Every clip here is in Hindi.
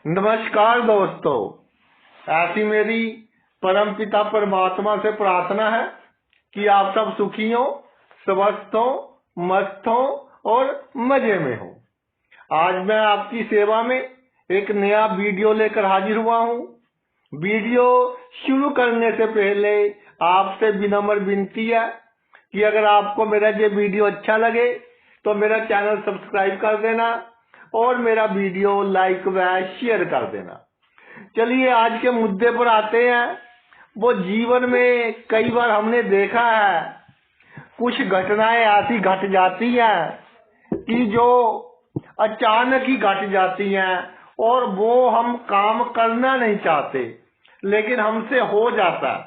नमस्कार दोस्तों, ऐसी मेरी परम पिता परमात्मा से प्रार्थना है कि आप सब सुखी हो, स्वस्थ हो, मस्त हो और मजे में हो। आज मैं आपकी सेवा में एक नया वीडियो लेकर हाजिर हुआ हूँ। वीडियो शुरू करने से पहले आपसे विनम्र विनती है कि अगर आपको मेरा ये वीडियो अच्छा लगे तो मेरा चैनल सब्सक्राइब कर देना और मेरा वीडियो लाइक व शेयर कर देना। चलिए आज के मुद्दे पर आते हैं। वो जीवन में कई बार हमने देखा है, कुछ घटनाएं ऐसी घट जाती हैं कि जो अचानक ही घट जाती हैं और वो हम काम करना नहीं चाहते लेकिन हमसे हो जाता है।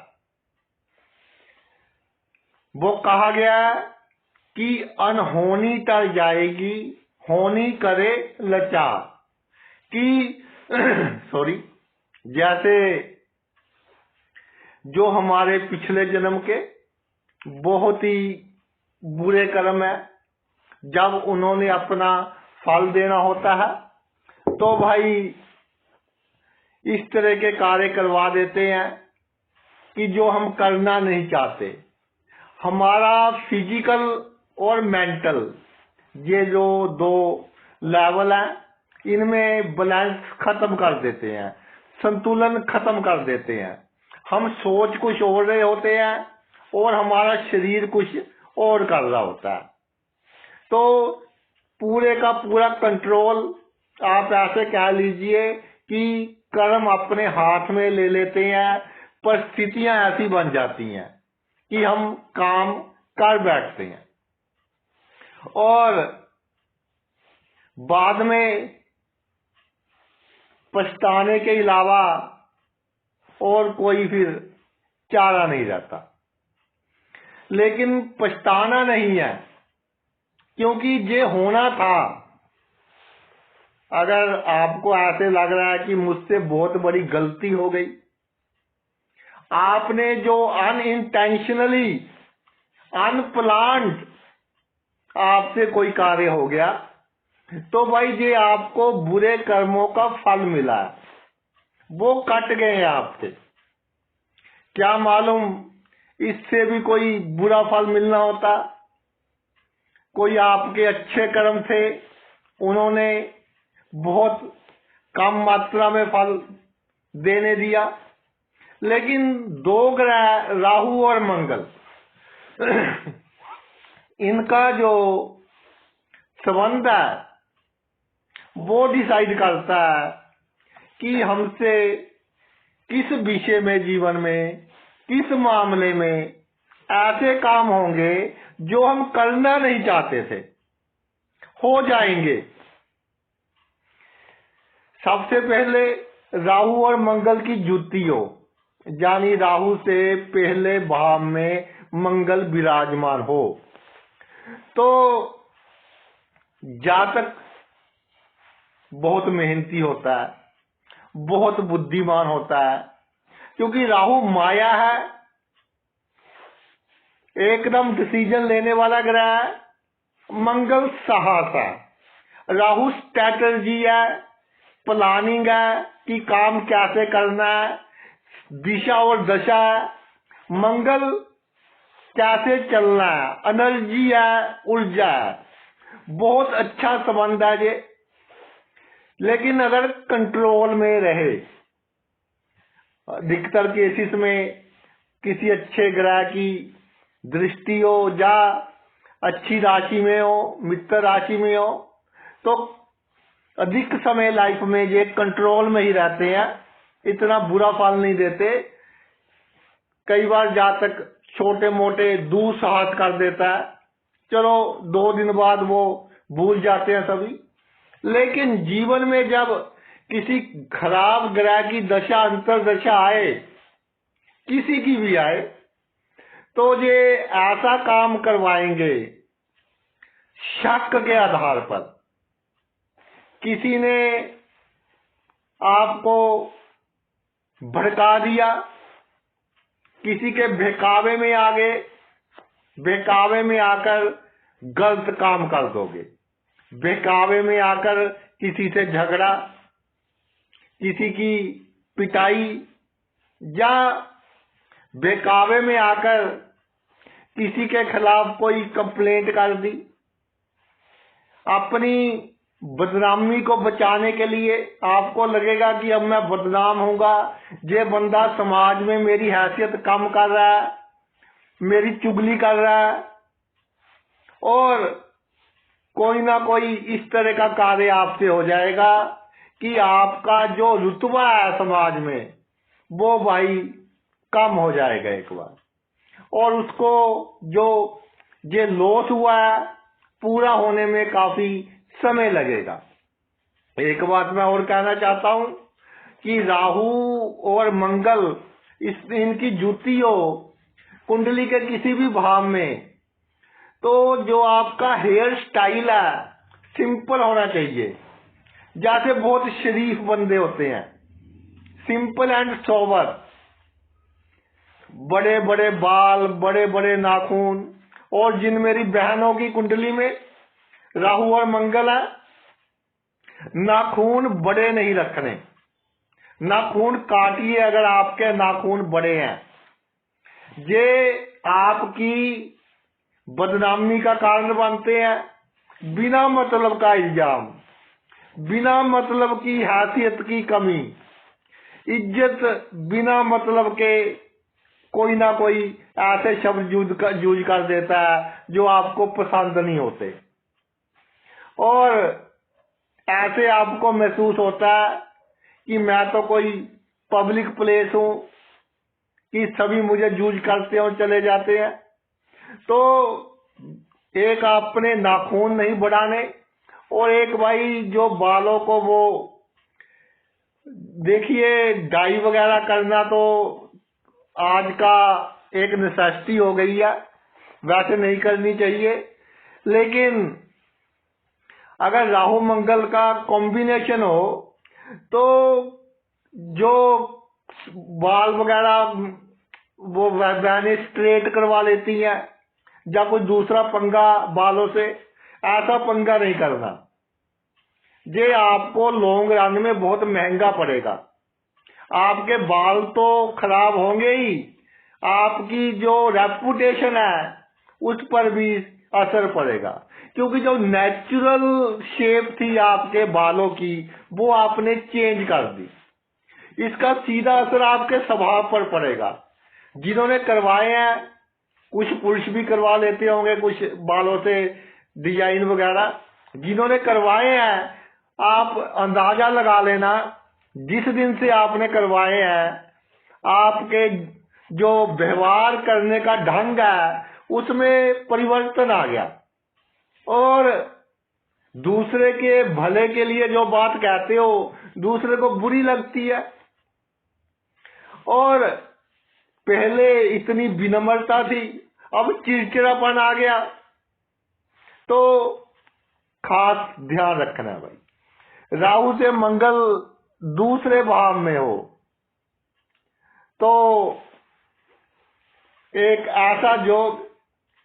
वो कहा गया है कि अनहोनी तर जाएगी, होनी करे लाचार। कि सॉरी, जैसे जो हमारे पिछले जन्म के बहुत ही बुरे कर्म है, जब उन्होंने अपना फल देना होता है तो भाई इस तरह के कार्य करवा देते हैं कि जो हम करना नहीं चाहते। हमारा फिजिकल और मेंटल, ये जो दो लेवल है, इनमें बैलेंस खत्म कर देते हैं, संतुलन खत्म कर देते हैं। हम सोच कुछ और रहे होते हैं और हमारा शरीर कुछ और कर रहा होता है। तो पूरे का पूरा कंट्रोल, आप ऐसे कह लीजिए कि कर्म अपने हाथ में ले लेते हैं। परिस्थितियां ऐसी बन जाती हैं कि हम काम कर बैठते हैं और बाद में पछताने के अलावा और कोई फिर चारा नहीं रहता। लेकिन पछताना नहीं है, क्योंकि ये होना था। अगर आपको ऐसे लग रहा है कि मुझसे बहुत बड़ी गलती हो गई, आपने जो अनइंटेंशनली, अनप्लान्ड आपसे कोई कार्य हो गया, तो भाई ये आपको बुरे कर्मों का फल मिला है, वो कट गए हैं आपसे। क्या मालूम इससे भी कोई बुरा फल मिलना होता। कोई आपके अच्छे कर्म थे, उन्होंने बहुत कम मात्रा में फल देने दिया। लेकिन दो ग्रह राहु और मंगल, इनका जो संबंध है वो डिसाइड करता है कि हमसे किस विषय में, जीवन में किस मामले में ऐसे काम होंगे जो हम करना नहीं चाहते थे, हो जाएंगे। सबसे पहले राहु और मंगल की युति हो, यानी राहु से पहले भाव में मंगल विराजमान हो, तो जातक बहुत मेहनती होता है, बहुत बुद्धिमान होता है, क्योंकि राहु माया है, एकदम डिसीजन लेने वाला ग्रह है। मंगल साहस है, राहु स्ट्रैटेजी है, प्लानिंग है कि काम कैसे करना है, दिशा और दशा है। मंगल कैसे चलना है, एनर्जी है, ऊर्जा है। बहुत अच्छा संबंध है ये। लेकिन अगर कंट्रोल में रहे, अधिकतर केसेस में किसी अच्छे ग्रह की दृष्टि हो या अच्छी राशि में हो, मित्र राशि में हो, तो अधिक समय लाइफ में ये कंट्रोल में ही रहते हैं, इतना बुरा फल नहीं देते। कई बार जातक छोटे मोटे दुस्साहस कर देता है, चलो 2 दिन बाद वो भूल जाते हैं सभी। लेकिन जीवन में जब किसी खराब ग्रह की दशा, अंतर दशा आए, किसी की भी आए, तो ये ऐसा काम करवाएंगे शक के आधार पर। किसी ने आपको भड़का दिया, किसी के बहकावे में आ गए, बहकावे में आकर गलत काम कर दोगे, बहकावे में आकर किसी से झगड़ा, किसी की पिटाई या बहकावे में आकर किसी के खिलाफ कोई कंप्लेंट कर दी, अपनी बदनामी को बचाने के लिए आपको लगेगा कि अब मैं बदनाम होऊंगा, ये बंदा समाज में मेरी हैसियत कम कर रहा है, मेरी चुगली कर रहा है, और कोई ना कोई इस तरह का कार्य आपसे हो जाएगा कि आपका जो रुतबा है समाज में वो भाई कम हो जाएगा एक बार, और उसको जो ये लॉस हुआ है पूरा होने में काफी समय लगेगा। एक बात मैं और कहना चाहता हूं कि राहु और मंगल इनकी जुती हो कुंडली के किसी भी भाव में, तो जो आपका हेयर स्टाइल है सिंपल होना चाहिए। जैसे बहुत शरीफ बंदे होते हैं, सिंपल एंड सोबर, बड़े बड़े बाल, बड़े बड़े नाखून, और जिन मेरी बहनों की कुंडली में राहु और मंगल है, नाखून बड़े नहीं रखने, नाखून काटिए अगर आपके नाखून बड़े हैं। ये आपकी बदनामी का कारण बनते हैं। बिना मतलब का इल्जाम, बिना मतलब की हैसियत की कमी, इज्जत बिना मतलब के कोई ना कोई ऐसे शब्द यूज कर देता है जो आपको पसंद नहीं होते, और ऐसे आपको महसूस होता है कि मैं तो कोई पब्लिक प्लेस हूं कि सभी मुझे यूज करते हैं और चले जाते हैं। तो एक अपने नाखून नहीं बढ़ाने, और एक भाई जो बालों को वो देखिए डाई वगैरह करना तो आज का एक नेसेसिटी हो गई है, वैसे नहीं करनी चाहिए, लेकिन अगर राहु मंगल का कॉम्बिनेशन हो तो जो बाल वगैरह वो बहनें स्ट्रेट करवा लेती हैं या कोई दूसरा पंगा बालों से, ऐसा पंगा नहीं करना। ये आपको लॉन्ग रन में बहुत महंगा पड़ेगा। आपके बाल तो खराब होंगे ही, आपकी जो रेपुटेशन है उस पर भी असर पड़ेगा, क्योंकि जो नेचुरल शेप थी आपके बालों की वो आपने चेंज कर दी। इसका सीधा असर आपके स्वभाव पर पड़ेगा। जिन्होंने करवाए हैं, कुछ पुरुष भी करवा लेते होंगे कुछ बालों से डिजाइन वगैरह, जिन्होंने करवाए हैं आप अंदाजा लगा लेना, जिस दिन से आपने करवाए हैं आपके जो व्यवहार करने का ढंग है उसमें परिवर्तन आ गया, और दूसरे के भले के लिए जो बात कहते हो दूसरे को बुरी लगती है, और पहले इतनी विनम्रता थी अब चिड़चिड़ापन आ गया। तो खास ध्यान रखना भाई। राहु से मंगल दूसरे भाव में हो तो एक ऐसा योग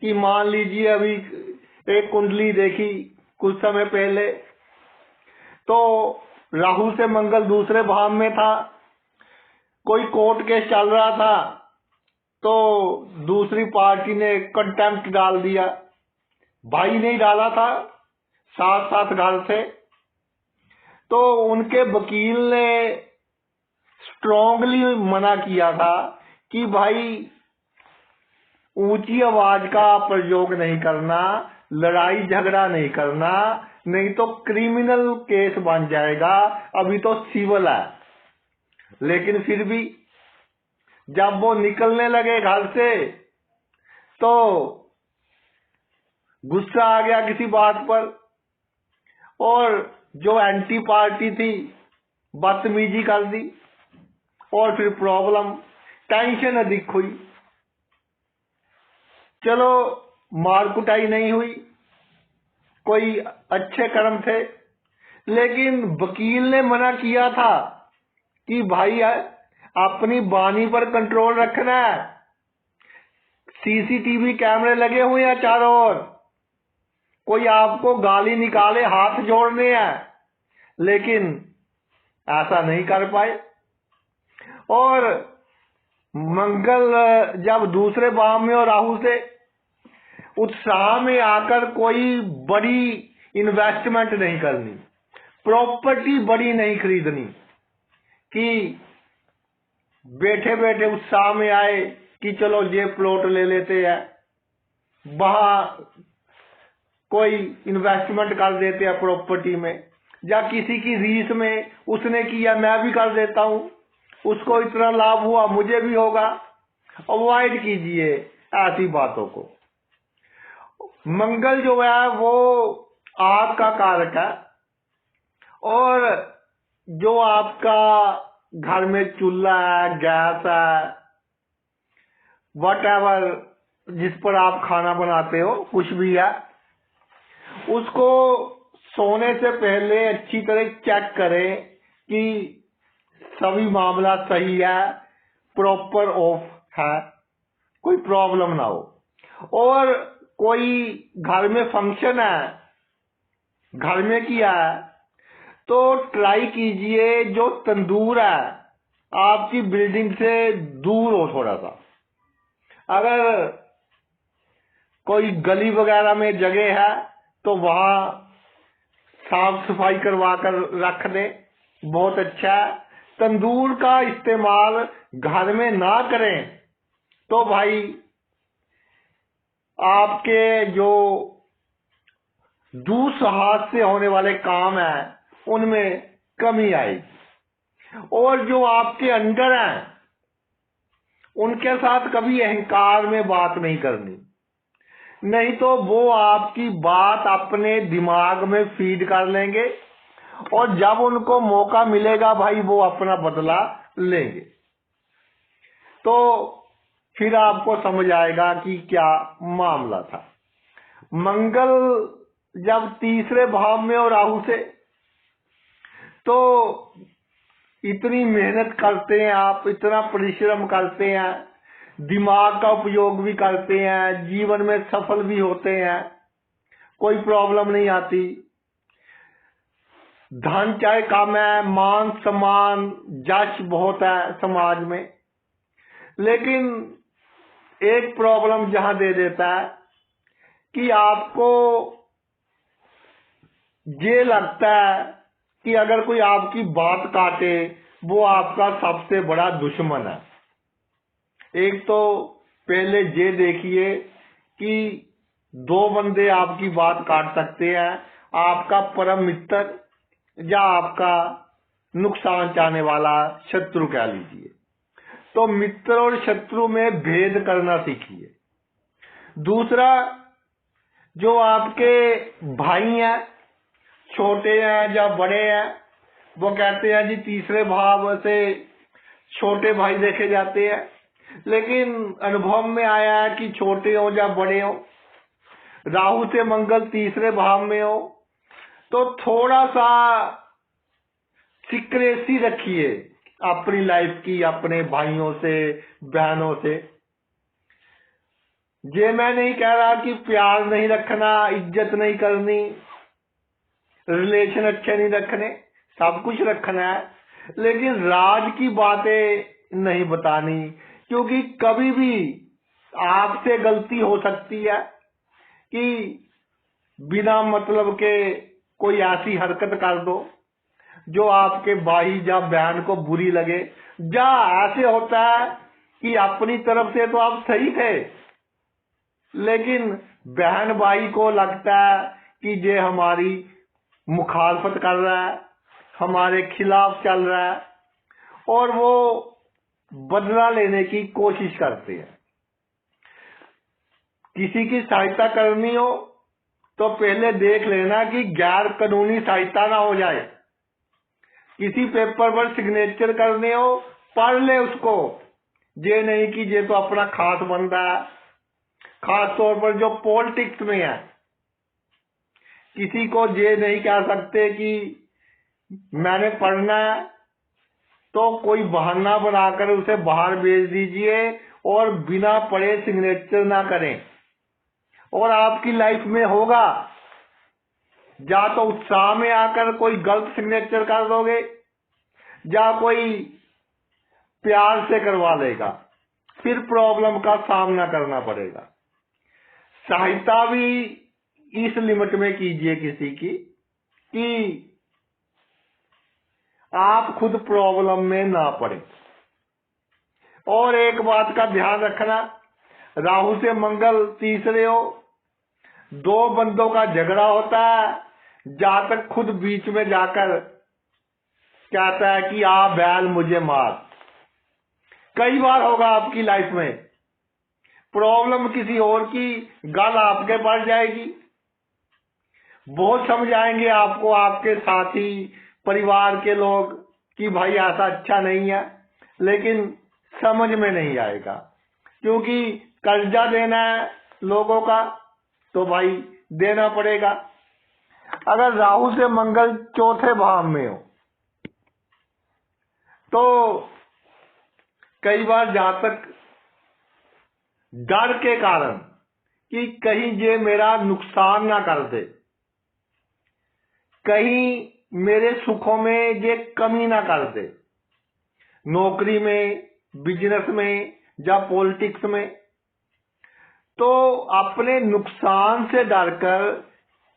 कि मान लीजिए अभी एक कुंडली देखी कुछ समय पहले, तो राहु से मंगल दूसरे भाव में था, कोई कोर्ट केस चल रहा था तो दूसरी पार्टी ने कंटेम्प्ट डाल दिया, भाई नहीं डाला था, साथ साथ घर थे, तो उनके वकील ने स्ट्रांगली मना किया था कि भाई ऊंची आवाज का प्रयोग नहीं करना, लड़ाई झगड़ा नहीं करना, नहीं तो क्रिमिनल केस बन जाएगा, अभी तो सिविल है। लेकिन फिर भी जब वो निकलने लगे घर से तो गुस्सा आ गया किसी बात पर, और जो एंटी पार्टी थी बदतमीजी कर दी, और फिर प्रॉब्लम टेंशन अधिक हुई। चलो मार कुटाई नहीं हुई, कोई अच्छे कर्म थे, लेकिन वकील ने मना किया था कि भाई अपनी वाणी पर कंट्रोल रखना है, सीसीटीवी कैमरे लगे हुए हैं चारों ओर, कोई आपको गाली निकाले हाथ जोड़ने हैं, लेकिन ऐसा नहीं कर पाए। और मंगल जब दूसरे भाव में और राहु से उत्साह में आकर कोई बड़ी इन्वेस्टमेंट नहीं करनी, प्रॉपर्टी बड़ी नहीं खरीदनी कि बैठे बैठे उत्साह में आए कि चलो ये प्लॉट ले लेते हैं, वहां कोई इन्वेस्टमेंट कर देते हैं प्रॉपर्टी में, या किसी की रीस में उसने किया मैं भी कर देता हूं, उसको इतना लाभ हुआ मुझे भी होगा। अवॉइड कीजिए ऐसी बातों को। मंगल जो है वो आग का कारक है, और जो आपका घर में चूल्हा है, गैस है, वटएवर जिस पर आप खाना बनाते हो, कुछ भी है, उसको सोने से पहले अच्छी तरह चेक करें कि सभी मामला सही है, प्रॉपर ऑफ है, कोई प्रॉब्लम ना हो। और कोई घर में फंक्शन है, घर में किया है, तो ट्राई कीजिए जो तंदूर है आपकी बिल्डिंग से दूर हो थोड़ा सा। अगर कोई गली वगैरह में जगह है तो वहां साफ सफाई करवा कर रख दे, बहुत अच्छा है। तंदूर का इस्तेमाल घर में ना करें तो भाई आपके जो दुस्साहस से होने वाले काम हैं उनमें कमी आएगी। और जो आपके अंडर हैं उनके साथ कभी अहंकार में बात नहीं करनी, नहीं तो वो आपकी बात अपने दिमाग में फीड कर लेंगे, और जब उनको मौका मिलेगा भाई वो अपना बदला लेंगे। तो फिर आपको समझ आएगा कि क्या मामला था। मंगल जब तीसरे भाव में और राहु से, तो इतनी मेहनत करते हैं आप, इतना परिश्रम करते हैं, दिमाग का उपयोग भी करते हैं, जीवन में सफल भी होते हैं, कोई प्रॉब्लम नहीं आती। धन चाहे कम है, मान सम्मान जश बहुत है समाज में, लेकिन एक प्रॉब्लम जहां दे देता है कि आपको ये लगता है कि अगर कोई आपकी बात काटे वो आपका सबसे बड़ा दुश्मन है। एक तो पहले ये देखिए कि दो बंदे आपकी बात काट सकते हैं, आपका परम मित्र या आपका नुकसान चाहने वाला शत्रु कह लीजिए। तो मित्र और शत्रु में भेद करना सीखिए। दूसरा, जो आपके भाई हैं, छोटे हैं या बड़े हैं, वो कहते हैं जी तीसरे भाव से छोटे भाई देखे जाते हैं, लेकिन अनुभव में आया है कि छोटे हो या बड़े हो, राहु से मंगल तीसरे भाव में हो तो थोड़ा सा सिक्रेसी रखिए अपनी लाइफ की, अपने भाइयों से, बहनों से। ये मैं नहीं कह रहा कि प्यार नहीं रखना, इज्जत नहीं करनी, रिलेशन अच्छे नहीं रखने, सब कुछ रखना है, लेकिन राज की बातें नहीं बतानी, क्योंकि कभी भी आपसे गलती हो सकती है कि बिना मतलब के कोई ऐसी हरकत कर दो जो आपके भाई या बहन को बुरी लगे। या ऐसे होता है कि अपनी तरफ से तो आप सही थे, लेकिन बहन भाई को लगता है कि ये हमारी मुखालफत कर रहा है, हमारे खिलाफ चल रहा है, और वो बदला लेने की कोशिश करते हैं। किसी की सहायता करनी हो तो पहले देख लेना कि गैर कानूनी सहायता ना हो जाए। किसी पेपर पर सिग्नेचर करने हो, पढ़ ले उसको, ये नहीं कि ये तो अपना खास बंदा है। खास तौर पर जो पॉलिटिक्स में है, किसी को ये नहीं कह सकते कि मैंने पढ़ना है, तो कोई बहाना बनाकर उसे बाहर भेज दीजिए और बिना पढ़े सिग्नेचर ना करें। और आपकी लाइफ में होगा, या तो उत्साह में आकर कोई गलत सिग्नेचर कर दोगे, या कोई प्यार से करवा लेगा, फिर प्रॉब्लम का सामना करना पड़ेगा। सहायता भी इस लिमिट में कीजिए किसी की कि आप खुद प्रॉब्लम में ना पड़े। और एक बात का ध्यान रखना, राहु से मंगल तीसरे हो, दो बंदों का झगड़ा होता है, जहां तक खुद बीच में जाकर कहता है कि आ बैल मुझे मार। कई बार होगा आपकी लाइफ में, प्रॉब्लम किसी और की, गल आपके पड़ जाएगी। बहुत समझाएंगे आपको आपके साथी, परिवार के लोग कि भाई ऐसा अच्छा नहीं है, लेकिन समझ में नहीं आएगा, क्योंकि कर्जा देना है लोगों का तो भाई देना पड़ेगा। अगर राहु से मंगल चौथे भाव में हो तो कई बार जहां तक डर के कारण कि कहीं ये मेरा नुकसान ना कर दे, कहीं मेरे सुखों में ये कमी ना कर दे, नौकरी में, बिजनेस में या पॉलिटिक्स में, तो अपने नुकसान से डरकर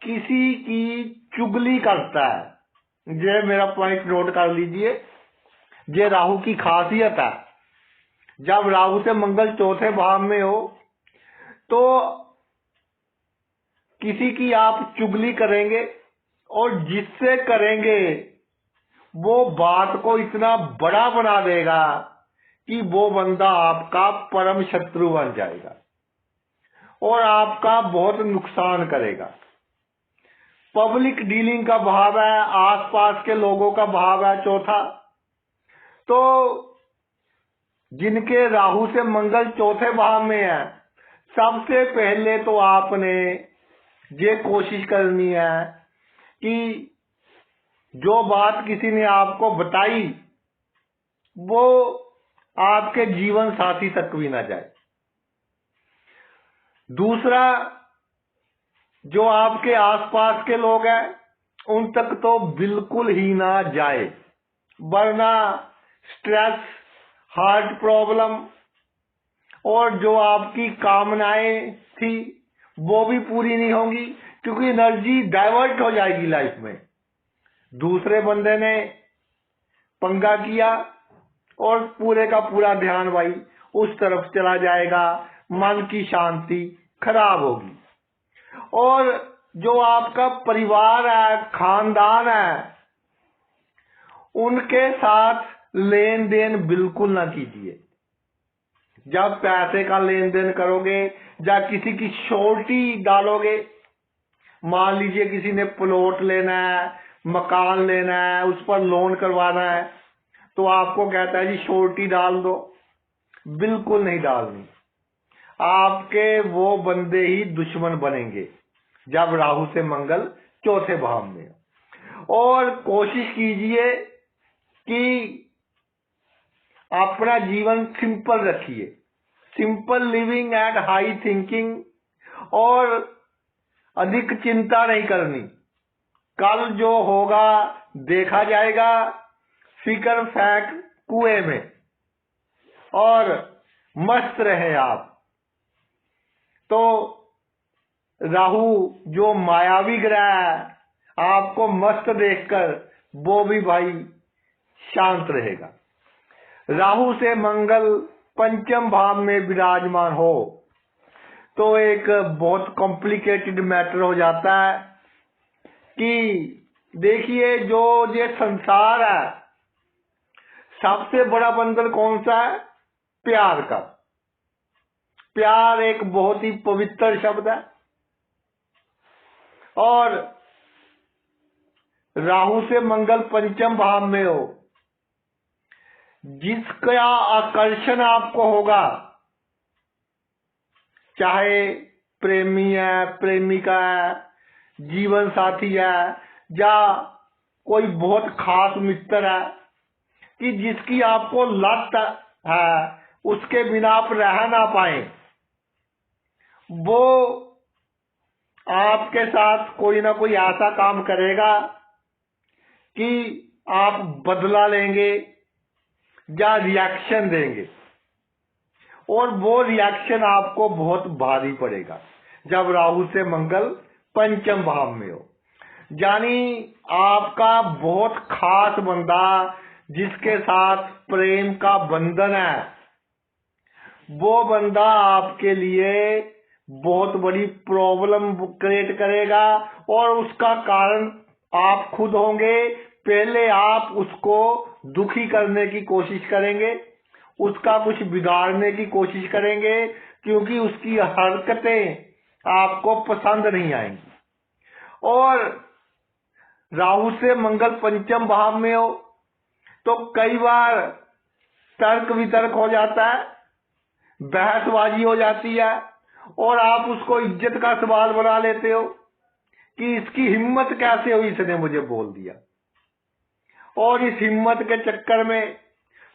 किसी की चुगली करता है। ये मेरा पॉइंट नोट कर लीजिए, ये राहु की खासियत है। जब राहु से मंगल चौथे भाव में हो तो किसी की आप चुगली करेंगे, और जिससे करेंगे वो बात को इतना बड़ा बना देगा कि वो बंदा आपका परम शत्रु बन जाएगा और आपका बहुत नुकसान करेगा। पब्लिक डीलिंग का भाव है, आसपास के लोगों का भाव है चौथा। तो जिनके राहु से मंगल चौथे भाव में है, सबसे पहले तो आपने ये कोशिश करनी है कि जो बात किसी ने आपको बताई वो आपके जीवन साथी तक भी ना जाए। दूसरा, जो आपके आसपास के लोग हैं उन तक तो बिल्कुल ही ना जाए, वरना स्ट्रेस, हार्ट प्रॉब्लम और जो आपकी कामनाएं थी वो भी पूरी नहीं होंगी, क्योंकि एनर्जी डाइवर्ट हो जाएगी लाइफ में। दूसरे बंदे ने पंगा किया और पूरे का पूरा ध्यान भाई उस तरफ चला जाएगा, मन की शांति खराब होगी। और जो आपका परिवार है, खानदान है, उनके साथ लेन देन बिल्कुल ना कीजिए। जब पैसे का लेन देन करोगे या किसी की श्योरिटी डालोगे, मान लीजिए किसी ने प्लॉट लेना है, मकान लेना है, उस पर लोन करवाना है, तो आपको कहता है जी श्योरिटी डाल दो, बिल्कुल नहीं डालनी। आपके वो बंदे ही दुश्मन बनेंगे जब राहु से मंगल चौथे भाव में। और कोशिश कीजिए कि अपना जीवन सिंपल रखिए, simple living and high thinking, और अधिक चिंता नहीं करनी। कल जो होगा देखा जाएगा, फिकर फेंक कुएं में, और मस्त रहे आप। तो राहु जो मायावी ग्रह है, आपको मस्त देखकर वो भी भाई शांत रहेगा। राहु से मंगल पंचम भाव में विराजमान हो तो एक बहुत कॉम्प्लिकेटेड मैटर हो जाता है कि देखिए, जो ये संसार है, सबसे बड़ा बंधन कौन सा है? प्यार का। प्यार एक बहुत ही पवित्र शब्द है, और राहु से मंगल पंचम भाव में हो, जिसका आकर्षण आपको होगा, चाहे प्रेमी है, प्रेमिका है, जीवन साथी है, या कोई बहुत खास मित्र है, कि जिसकी आपको लत है, उसके बिना आप रह ना पाए, वो आपके साथ कोई ना कोई ऐसा काम करेगा कि आप बदला लेंगे या रिएक्शन देंगे, और वो रिएक्शन आपको बहुत भारी पड़ेगा जब राहु से मंगल पंचम भाव में हो। यानी आपका बहुत खास बंदा जिसके साथ प्रेम का बंधन है, वो बंदा आपके लिए बहुत बड़ी प्रॉब्लम क्रिएट करेगा, और उसका कारण आप खुद होंगे। पहले आप उसको दुखी करने की कोशिश करेंगे, उसका कुछ बिगाड़ने की कोशिश करेंगे, क्योंकि उसकी हरकतें आपको पसंद नहीं आएंगी। और राहु से मंगल पंचम भाव में हो तो कई बार तर्क वितर्क हो जाता है, बहसबाजी हो जाती है, और आप उसको इज्जत का सवाल बना लेते हो कि इसकी हिम्मत कैसे हुई, इसने मुझे बोल दिया। और इस हिम्मत के चक्कर में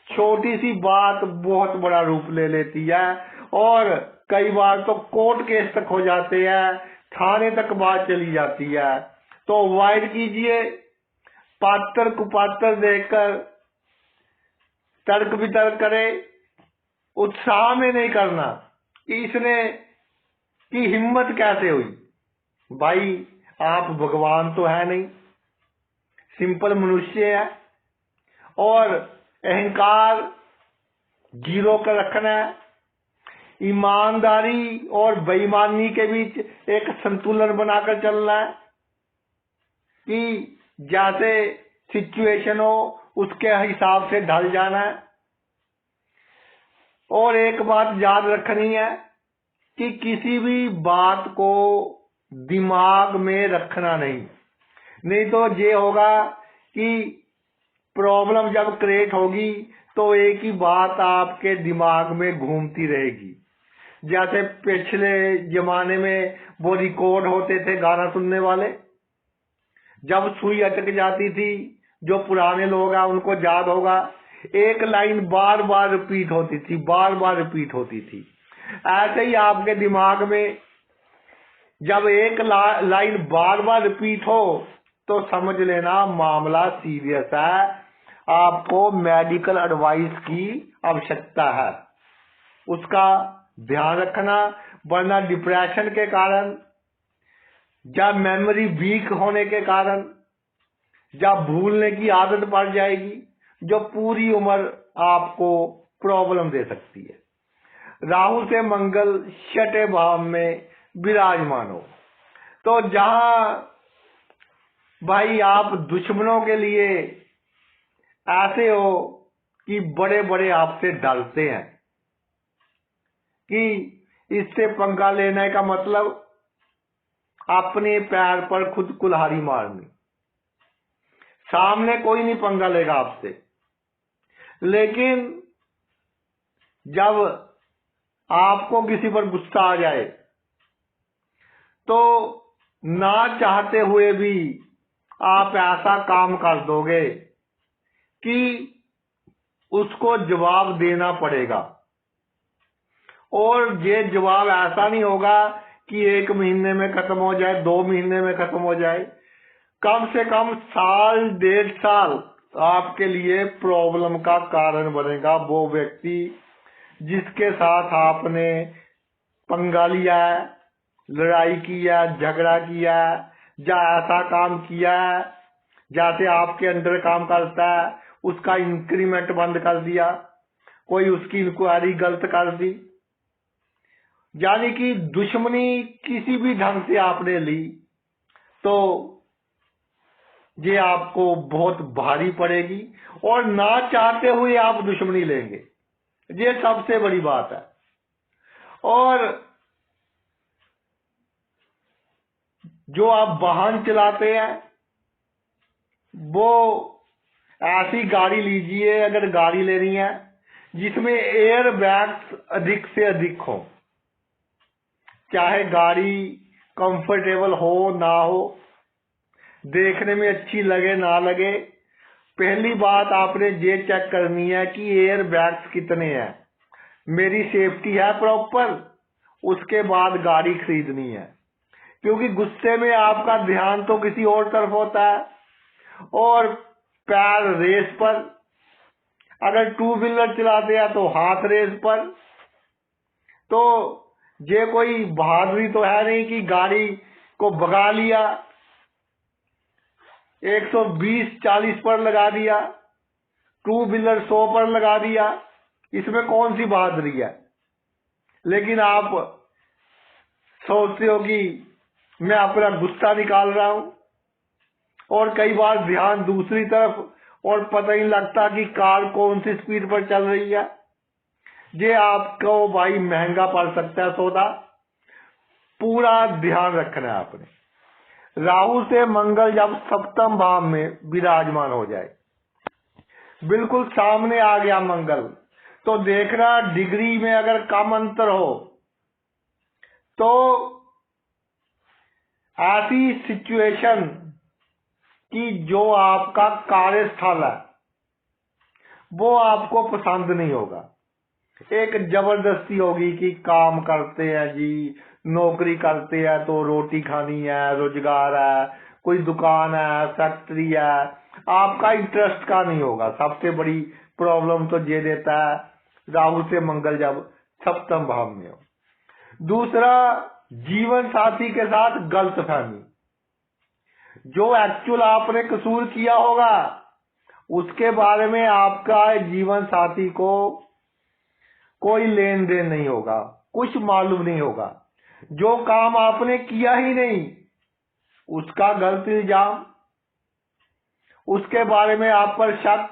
छोटी सी बात बहुत बड़ा रूप ले लेती है, और कई बार तो कोर्ट केस तक हो जाते हैं, थाने तक बात चली जाती है। तो अवॉइड कीजिए, पात्र कुपात्र देखकर तर्क वितर्क करे, उत्साह में नहीं करना कि इसने की हिम्मत कैसे हुई। भाई आप भगवान तो है नहीं, सिंपल मनुष्य है, और अहंकार जीरो कर रखना है। ईमानदारी और बेईमानी के बीच एक संतुलन बनाकर चलना है कि जैसे सिचुएशन हो उसके हिसाब से ढल जाना है। और एक बात याद रखनी है कि किसी भी बात को दिमाग में रखना नहीं तो ये होगा कि प्रॉब्लम जब क्रिएट होगी तो एक ही बात आपके दिमाग में घूमती रहेगी। जैसे पिछले जमाने में वो रिकॉर्ड होते थे गाना सुनने वाले, जब सुई अटक जाती थी, जो पुराने लोग हैं उनको याद होगा, एक लाइन बार बार रिपीट होती थी, बार बार रिपीट होती थी। ऐसे ही आपके दिमाग में जब एक लाइन बार बार रिपीट हो तो समझ लेना मामला सीरियस है, आपको मेडिकल एडवाइस की आवश्यकता है। उसका ध्यान रखना, वरना डिप्रेशन के कारण या मेमोरी वीक होने के कारण या भूलने की आदत पड़ जाएगी, जो पूरी उम्र आपको प्रॉब्लम दे सकती है। राहु से मंगल छठे भाव में विराजमान हो तो जहां भाई आप दुश्मनों के लिए ऐसे हो कि बड़े बड़े आपसे डरते हैं कि इससे पंगा लेने का मतलब अपने पैर पर खुद कुल्हाड़ी मारनी। सामने कोई नहीं पंगा लेगा आपसे, लेकिन जब आपको किसी पर गुस्सा आ जाए तो ना चाहते हुए भी आप ऐसा काम कर दोगे कि उसको जवाब देना पड़ेगा। और ये जवाब ऐसा नहीं होगा कि 1 महीने में खत्म हो जाए, 2 महीने में खत्म हो जाए, कम से कम साल 1.5 साल आपके लिए प्रॉब्लम का कारण बनेगा। वो व्यक्ति जिसके साथ आपने पंगा लिया है, लड़ाई की है, झगड़ा किया है, या ऐसा काम किया है जैसे आपके अंडर काम करता है, उसका इंक्रीमेंट बंद कर दिया, कोई उसकी इंक्वायरी गलत कर दी, यानी कि दुश्मनी किसी भी ढंग से आपने ली तो ये आपको बहुत भारी पड़ेगी, और ना चाहते हुए आप दुश्मनी लेंगे, ये सबसे बड़ी बात है। और जो आप वाहन चलाते हैं वो ऐसी गाड़ी लीजिए, अगर गाड़ी लेनी है जिसमें एयर बैग्स अधिक से अधिक हो, चाहे गाड़ी कंफर्टेबल हो ना हो, देखने में अच्छी लगे ना लगे, पहली बात आपने ये चेक करनी है कि एयर बैग्स कितने हैं, मेरी सेफ्टी है प्रॉपर, उसके बाद गाड़ी खरीदनी है। क्योंकि गुस्से में आपका ध्यान तो किसी और तरफ होता है, और पैर रेस पर, अगर टू व्हीलर चलाते हैं तो हाथ रेस पर। तो ये कोई बहादुरी तो है नहीं कि गाड़ी को भगा लिया, 120-40 पर लगा दिया, टू व्हीलर 100 पर लगा दिया, इसमें कौन सी बहादुरी है। लेकिन आप सोचते हो कि मैं अपना गुस्सा निकाल रहा हूं, और कई बार ध्यान दूसरी तरफ, और पता ही लगता कि कार कौन सी स्पीड पर चल रही है। ये आपको भाई महंगा पड़ सकता है सौदा, पूरा ध्यान रखना है आपने। राहु से मंगल जब सप्तम भाव में विराजमान हो जाए, बिल्कुल सामने आ गया मंगल, तो देखना डिग्री में अगर कम अंतर हो तो ऐसी सिचुएशन कि जो आपका कार्यस्थल है वो आपको पसंद नहीं होगा। एक जबरदस्ती होगी कि काम करते हैं जी, नौकरी करते हैं तो रोटी खानी है, रोजगार है, कोई दुकान है, फैक्ट्री है, आपका इंटरेस्ट का नहीं होगा। सबसे बड़ी प्रॉब्लम तो ये देता है राहु से मंगल जब सप्तम भाव में हो। दूसरा, जीवन साथी के साथ गलतफहमी, जो एक्चुअल आपने कसूर किया होगा उसके बारे में आपका जीवन साथी को कोई लेन देन नहीं होगा, कुछ मालूम नहीं होगा। जो काम आपने किया ही नहीं उसका गलत इल्जाम, उसके बारे में आप पर शक,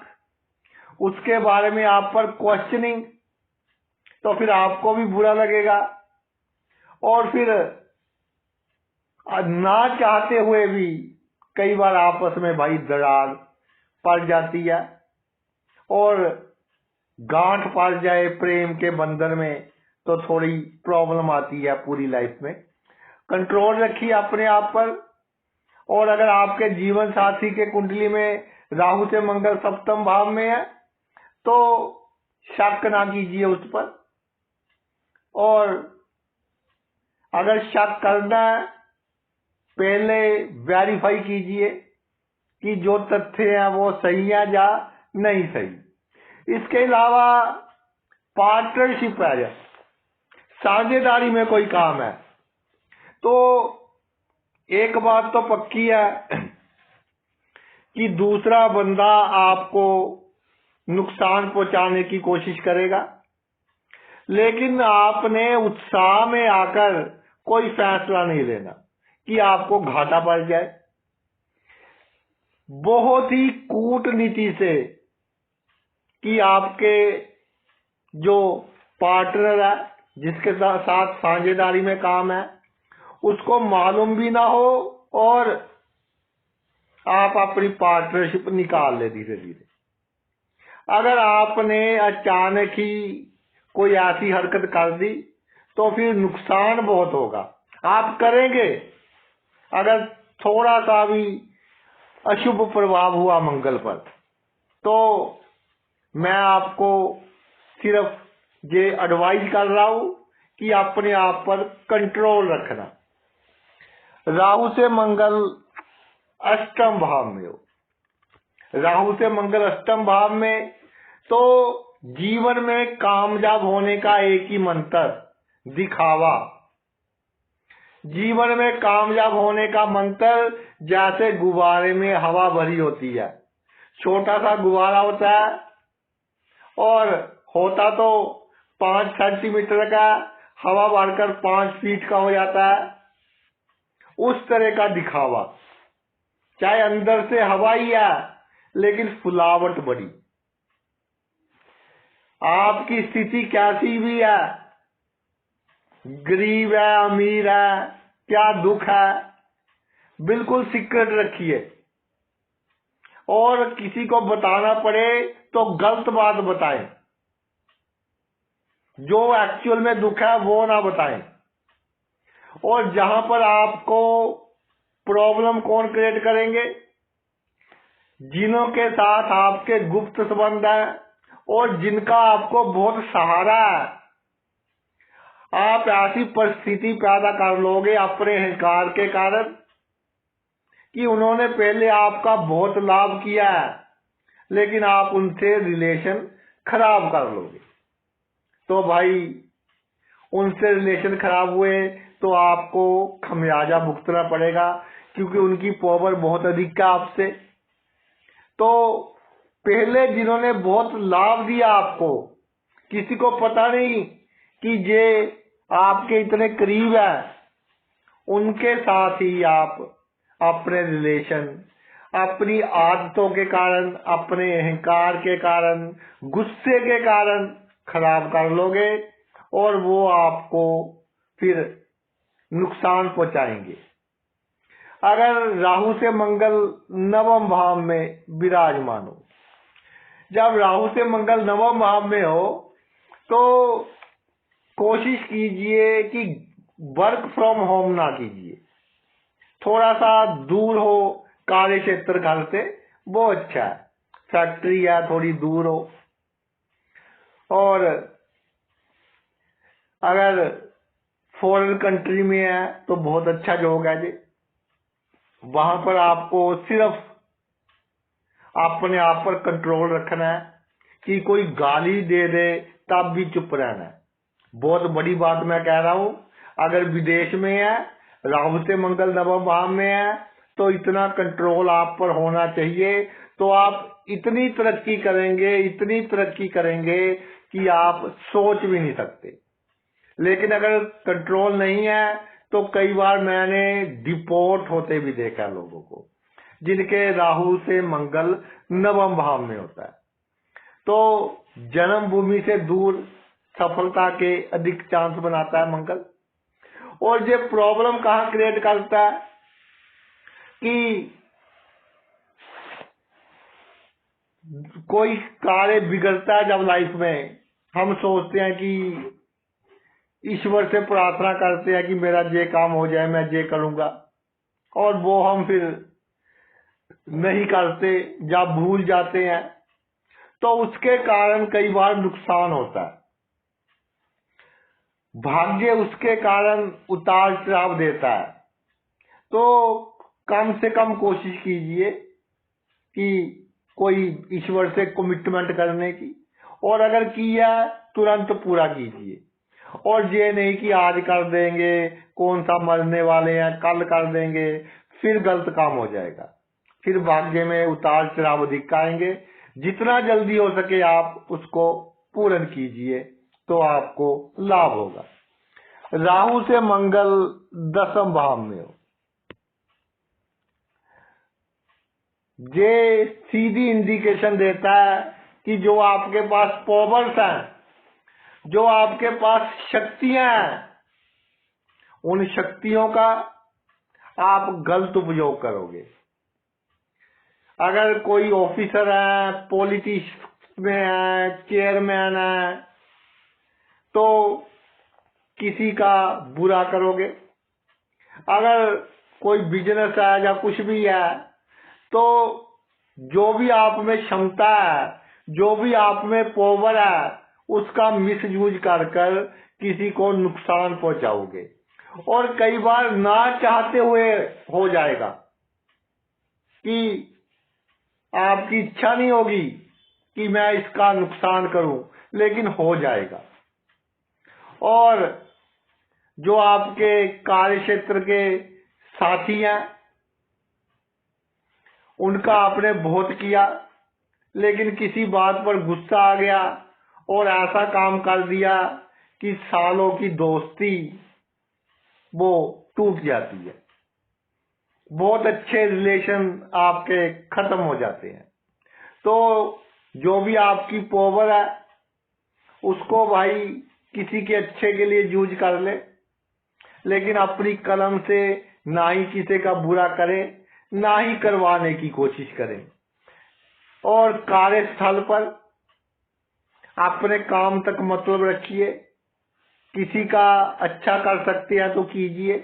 उसके बारे में आप पर क्वेश्चनिंग, तो फिर आपको भी बुरा लगेगा, और फिर ना चाहते हुए भी कई बार आपस में भाई दरार पड़ जाती है, और गांठ पड़ जाए प्रेम के बंधन में तो थोड़ी प्रॉब्लम आती है पूरी लाइफ में। कंट्रोल रखिए अपने आप पर। और अगर आपके जीवन साथी के कुंडली में राहु से मंगल सप्तम भाव में है तो शक ना कीजिए उस पर, और अगर शक करना है पहले वेरीफाई कीजिए कि जो तथ्य है वो सही है या नहीं सही। इसके अलावा पार्टनरशिप है, साझेदारी में कोई काम है तो एक बात तो पक्की है कि दूसरा बंदा आपको नुकसान पहुंचाने की कोशिश करेगा, लेकिन आपने उत्साह में आकर कोई फैसला नहीं लेना कि आपको घाटा पड़ जाए। बहुत ही कूटनीति से कि आपके जो पार्टनर है जिसके साथ साझेदारी में काम है उसको मालूम भी ना हो और आप अपनी पार्टनरशिप निकाल ले धीरे धीरे। अगर आपने अचानक ही कोई ऐसी हरकत कर दी तो फिर नुकसान बहुत होगा। आप करेंगे अगर थोड़ा सा भी अशुभ प्रभाव हुआ मंगल पर, तो मैं आपको सिर्फ ये एडवाइस कर रहा हूं कि अपने आप पर कंट्रोल रखना। राहु से मंगल अष्टम भाव में हो, राहु से मंगल अष्टम भाव में, तो जीवन में कामयाब होने का एक ही मंत्र, दिखावा। जीवन में कामयाब होने का मंत्र जैसे गुब्बारे में हवा भरी होती है। छोटा सा गुब्बारा होता है और होता तो 5 सेंटीमीटर का, हवा भरकर 5 फीट का हो जाता है। उस तरह का दिखावा, चाहे अंदर से हवा ही है लेकिन फुलावट बड़ी। आपकी स्थिति कैसी भी है, गरीब है, अमीर है, क्या दुख है, बिल्कुल सीक्रेट रखिए। और किसी को बताना पड़े तो गलत बात बताएं, जो एक्चुअल में दुख है वो ना बताएं। और जहां पर आपको प्रॉब्लम कौन क्रिएट करेंगे, जिनों के साथ आपके गुप्त संबंध है और जिनका आपको बहुत सहारा है, आप ऐसी परिस्थिति पैदा कर लोगे अपने अहंकार के कारण कि उन्होंने पहले आपका बहुत लाभ किया है, लेकिन आप उनसे रिलेशन खराब कर लोगे तो भाई उनसे रिलेशन खराब हुए तो आपको खमियाजा भुगतना पड़ेगा, क्योंकि उनकी पावर बहुत अधिक है आपसे। तो पहले जिन्होंने बहुत लाभ दिया आपको, किसी को पता नहीं कि ये आपके इतने करीब है, उनके साथ ही आप अपने रिलेशन अपनी आदतों के कारण, अपने अहंकार के कारण, गुस्से के कारण खराब कर लोगे और वो आपको फिर नुकसान पहुंचाएंगे। अगर राहु से मंगल नवम भाव में विराजमान हो, जब राहु से मंगल नवम भाव में हो तो कोशिश कीजिए कि वर्क फ्रॉम होम ना कीजिए, थोड़ा सा दूर हो कार्य क्षेत्र घर से, वो अच्छा है। फैक्ट्री या थोड़ी दूर हो, और अगर फॉरेन कंट्री में है तो बहुत अच्छा जॉब है जी। वहां पर आपको सिर्फ अपने आप पर कंट्रोल रखना है कि कोई गाली दे दे तब भी चुप रहना है। बहुत बड़ी बात मैं कह रहा हूं, अगर विदेश में है, राहु से मंगल नवम भाव में है, तो इतना कंट्रोल आप पर होना चाहिए। तो आप इतनी तरक्की करेंगे, इतनी तरक्की करेंगे कि आप सोच भी नहीं सकते। लेकिन अगर कंट्रोल नहीं है तो कई बार मैंने डिपोर्ट होते भी देखा लोगों को, जिनके राहु से मंगल नवम भाव में होता है। तो जन्मभूमि से दूर सफलता के अधिक चांस बनाता है मंगल। और ये प्रॉब्लम कहाँ क्रिएट करता है कि कोई कार्य बिगड़ता है जब लाइफ में, हम सोचते हैं कि ईश्वर से प्रार्थना करते हैं कि मेरा ये काम हो जाए, मैं ये करूंगा, और वो हम फिर नहीं करते, जब भूल जाते हैं तो उसके कारण कई बार नुकसान होता है। भाग्य उसके कारण उतार चढ़ाव देता है। तो कम से कम कोशिश कीजिए कि कोई ईश्वर से कमिटमेंट करने की, और अगर किया तुरंत पूरा कीजिए। और ये नहीं कि आज कर देंगे, कौन सा मरने वाले हैं, कल कर देंगे, फिर गलत काम हो जाएगा, फिर भाग्य में उतार चढ़ाव अधिक आएंगे। जितना जल्दी हो सके आप उसको पूर्ण कीजिए तो आपको लाभ होगा। राहु से मंगल दसम भाव में हो, ये सीधी इंडिकेशन देता है कि जो आपके पास पावर्स हैं, जो आपके पास शक्तियां हैं, उन शक्तियों का आप गलत उपयोग करोगे। अगर कोई ऑफिसर है, पॉलिटिक्स में है, चेयरमैन है, तो किसी का बुरा करोगे। अगर कोई बिजनेस है या कुछ भी है, तो जो भी आप में क्षमता है, जो भी आप में पावर है, उसका मिसयूज कर कर किसी को नुकसान पहुंचाओगे, और कई बार ना चाहते हुए हो जाएगा कि आपकी इच्छा नहीं होगी कि मैं इसका नुकसान करूं, लेकिन हो जाएगा। और जो आपके कार्य क्षेत्र के साथी हैं, उनका आपने बहुत किया, लेकिन किसी बात पर गुस्सा आ गया और ऐसा काम कर दिया कि सालों की दोस्ती वो टूट जाती है, बहुत अच्छे रिलेशन आपके खत्म हो जाते हैं। तो जो भी आपकी पावर है उसको भाई किसी के अच्छे के लिए यूज कर ले, लेकिन अपनी कलम से ना ही किसी का बुरा करे, ना ही करवाने की कोशिश करें। और कार्यस्थल पर अपने काम तक मतलब रखिए, किसी का अच्छा कर सकते हैं तो कीजिए,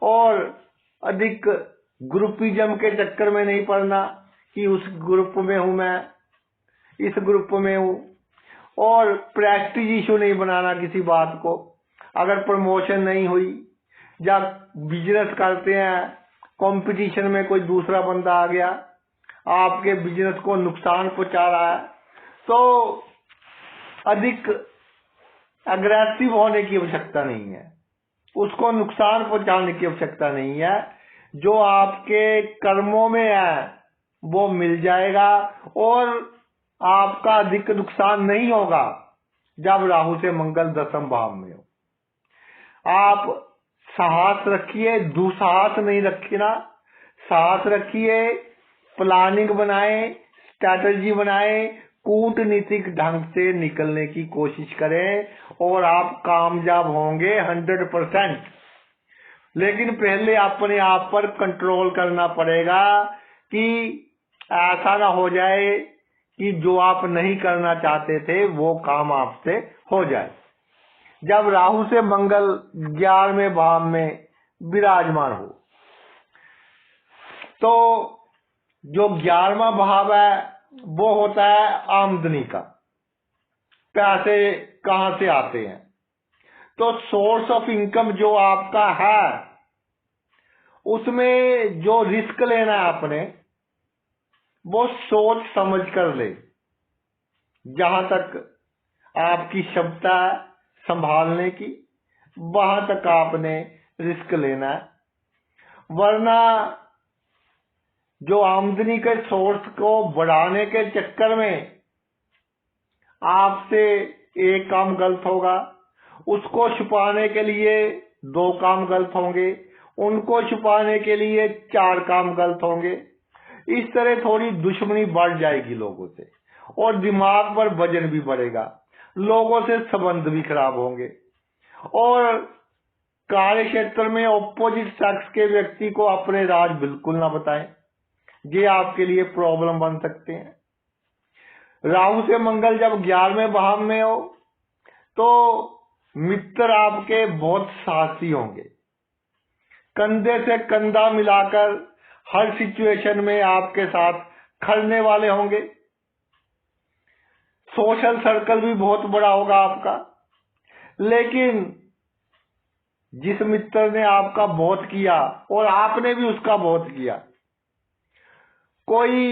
और अधिक ग्रुपिज्म के चक्कर में नहीं पड़ना कि उस ग्रुप में हूं मैं, इस ग्रुप में हूं, और प्रेस्टीज इशू नहीं बनाना किसी बात को। अगर प्रमोशन नहीं हुई, या बिजनेस करते हैं, कंपटीशन में कोई दूसरा बंदा आ गया, आपके बिजनेस को नुकसान पहुंचा रहा है, तो अधिक अग्रेसिव होने की आवश्यकता नहीं है, उसको नुकसान पहुंचाने की आवश्यकता नहीं है। जो आपके कर्मों में है वो मिल जाएगा और आपका अधिक नुकसान नहीं होगा जब राहु से मंगल दसम भाव में हो। आप साहस रखिए, दुस्साहस नहीं रखना, साहस रखिए, प्लानिंग बनाएं, स्ट्रैटेजी बनाएं, कूटनीतिक ढंग से निकलने की कोशिश करें और आप कामयाब होंगे 100%। लेकिन पहले अपने आप पर कंट्रोल करना पड़ेगा कि ऐसा ना हो जाए कि जो आप नहीं करना चाहते थे वो काम आपसे हो जाए। जब राहु से मंगल 11वें भाव में विराजमान हो, तो जो 11वां भाव है वो होता है आमदनी का, पैसे कहां से आते हैं। तो सोर्स ऑफ इनकम जो आपका है उसमें जो रिस्क लेना है आपने वो सोच समझ कर ले। जहां तक आपकी क्षमता है संभालने की वहां तक आपने रिस्क लेना है, वरना जो आमदनी के सोर्स को बढ़ाने के चक्कर में आपसे एक काम गलत होगा, उसको छुपाने के लिए 2 काम गलत होंगे, उनको छुपाने के लिए 4 काम गलत होंगे। इस तरह थोड़ी दुश्मनी बढ़ जाएगी लोगों से और दिमाग पर वजन भी बढ़ेगा, लोगों से संबंध भी खराब होंगे और कार्य क्षेत्र में ऑपोजिट सेक्स के व्यक्ति को अपने राज बिल्कुल ना बताएं, ये आपके लिए प्रॉब्लम बन सकते हैं। राहु से मंगल जब 11वें भाव में हो तो मित्र आपके बहुत साहसी होंगे, कंधे से कंधा मिलाकर हर सिचुएशन में आपके साथ खड़ने वाले होंगे। सोशल सर्कल भी बहुत बड़ा होगा आपका। लेकिन जिस मित्र ने आपका बहुत किया और आपने भी उसका बहुत किया, कोई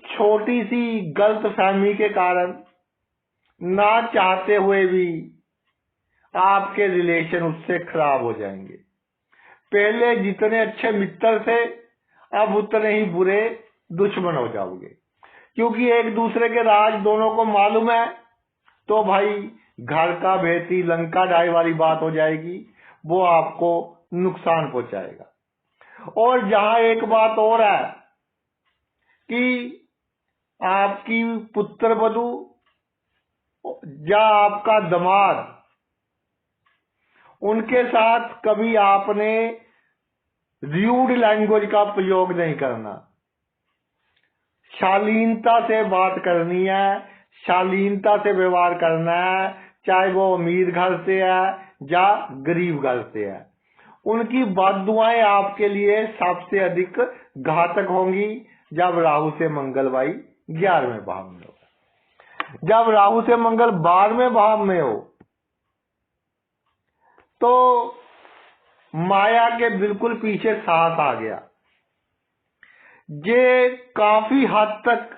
छोटी सी गलत फहमी के कारण ना चाहते हुए भी आपके रिलेशन उससे खराब हो जाएंगे। पहले जितने अच्छे मित्र थे अब उतने ही बुरे दुश्मन हो जाओगे, क्योंकि एक दूसरे के राज दोनों को मालूम है। तो भाई घर का भेती लंका ढाई वाली बात हो जाएगी, वो आपको नुकसान पहुंचाएगा। और जहां एक बात और है कि आपकी पुत्र वधू या आपका दामाद, उनके साथ कभी आपने र्यूड लैंग्वेज का प्रयोग नहीं करना, शालीनता से बात करनी है, शालीनता से व्यवहार करना है, चाहे वो अमीर घर से है या गरीब घर से है। उनकी बद्दुआएं आपके लिए सबसे अधिक घातक होंगी जब राहु से मंगल भाई 11वें भाव में हो। जब राहु से मंगल 12वें भाव में हो तो माया के बिल्कुल पीछे साहस आ गया। ये काफी हद तक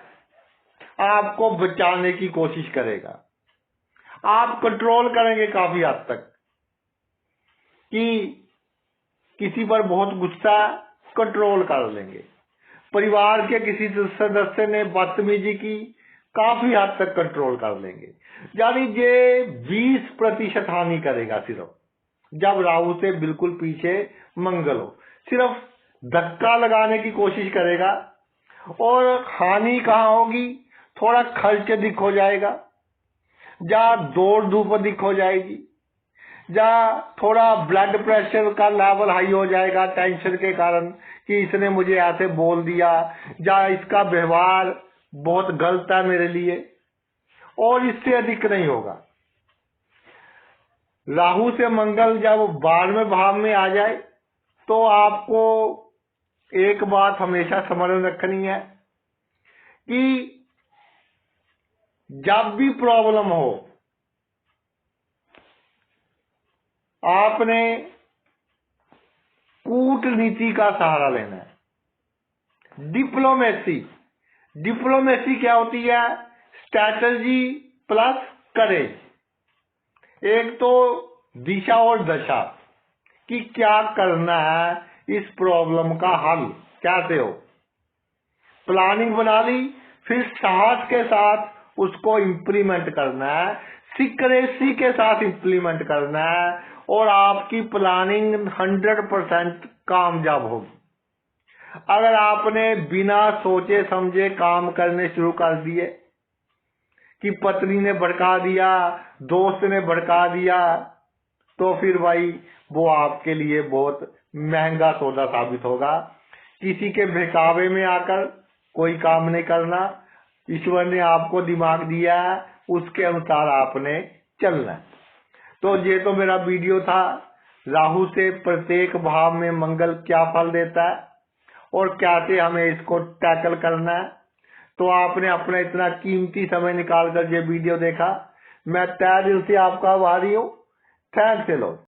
आपको बचाने की कोशिश करेगा, आप कंट्रोल करेंगे काफी हद तक कि किसी पर बहुत गुस्सा कंट्रोल कर लेंगे। परिवार के किसी सदस्य ने बदतमीजी की, काफी हद तक कंट्रोल कर लेंगे। यानी ये 20% हानि करेगा सिर्फ जब राहु से बिल्कुल पीछे मंगल हो, सिर्फ धक्का लगाने की कोशिश करेगा। और हानि कहाँ होगी, थोड़ा खर्च अधिक हो जाएगा, या दौड़ धूप अधिक हो जाएगी, या थोड़ा ब्लड प्रेशर का लेवल हाई हो जाएगा टेंशन के कारण कि इसने मुझे ऐसे बोल दिया, या इसका व्यवहार बहुत गलत है मेरे लिए, और इससे अधिक नहीं होगा। राहु से मंगल जब 12वें भाव में आ जाए तो आपको एक बात हमेशा स्मरण रखनी है कि जब भी प्रॉब्लम हो आपने कूटनीति का सहारा लेना है, डिप्लोमेसी, डिप्लोमेसी क्या होती है? स्ट्रैटेजी प्लस करेज। एक तो दिशा और दशा कि क्या करना है, इस प्रॉब्लम का हल कैसे हो। प्लानिंग बना ली, फिर साहस के साथ उसको इम्प्लीमेंट करना है, सीक्रेसी के साथ इम्प्लीमेंट करना है, और आपकी प्लानिंग 100% कामयाब होगी। अगर आपने बिना सोचे समझे काम करने शुरू कर दिए कि पत्नी ने भड़का दिया, दोस्त ने भड़का दिया, तो फिर भाई वो आपके लिए बहुत महंगा सौदा साबित होगा। किसी के बहकावे में आकर कोई काम नहीं करना। ईश्वर ने आपको दिमाग दिया है, उसके अनुसार आपने चलना है। तो ये तो मेरा वीडियो था, राहु से प्रत्येक भाव में मंगल क्या फल देता है और कैसे हमें इसको टैकल करना है। तो आपने अपना इतना कीमती समय निकाल कर ये वीडियो देखा, मैं तहे दिल से आपका आभारी हूँ। Thanks a lot.